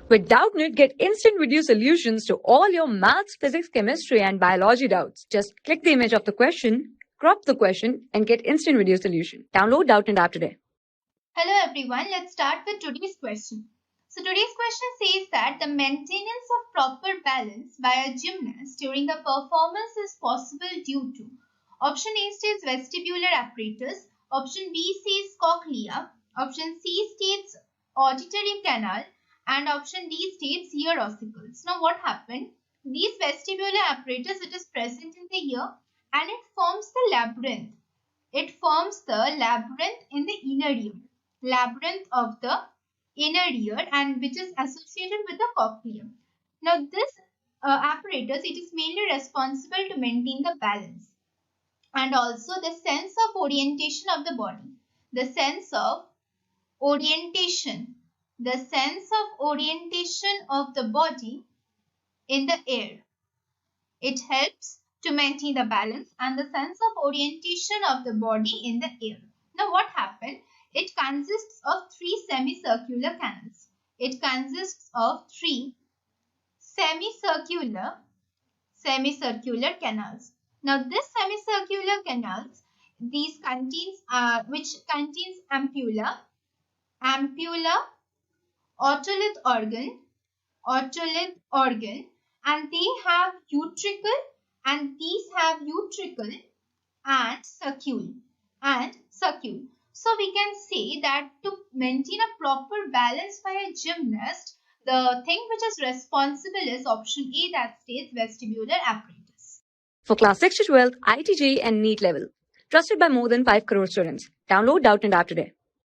With Doubtnut, get instant video solutions to all your maths, physics, chemistry, and biology doubts. Just click the image of the question, crop the question, and get instant video solution. Download Doubtnut app today. Hello everyone, let's start with today's question. So today's question says that the maintenance of proper balance by a gymnast during the performance is possible due to option A states vestibular apparatus, option B says cochlea, option C states auditory canal, and option D states ear ossicles. Now what happened? These vestibular apparatus, it is present in the ear and it forms the labyrinth. It forms the labyrinth in the inner ear. Labyrinth of the inner ear, and which is associated with the cochlea. Now this apparatus, it is mainly responsible to maintain the balance and also the sense of orientation of the body. The sense of orientation of the body in the air. It helps to maintain the balance and the sense of orientation of the body in the air. Now what happened? It consists of three semicircular canals. It consists of three semicircular canals. Now this semicircular canals, these contains which contains ampulla, otolith organ, and they have utricle, and these have utricle and succule. So we can say that to maintain a proper balance by a gymnast, the thing which is responsible is option A, that states vestibular apparatus. For class 6 to 12, IIT JEE and NEET level. Trusted by more than 5 crore students. Download Doubtnut app today.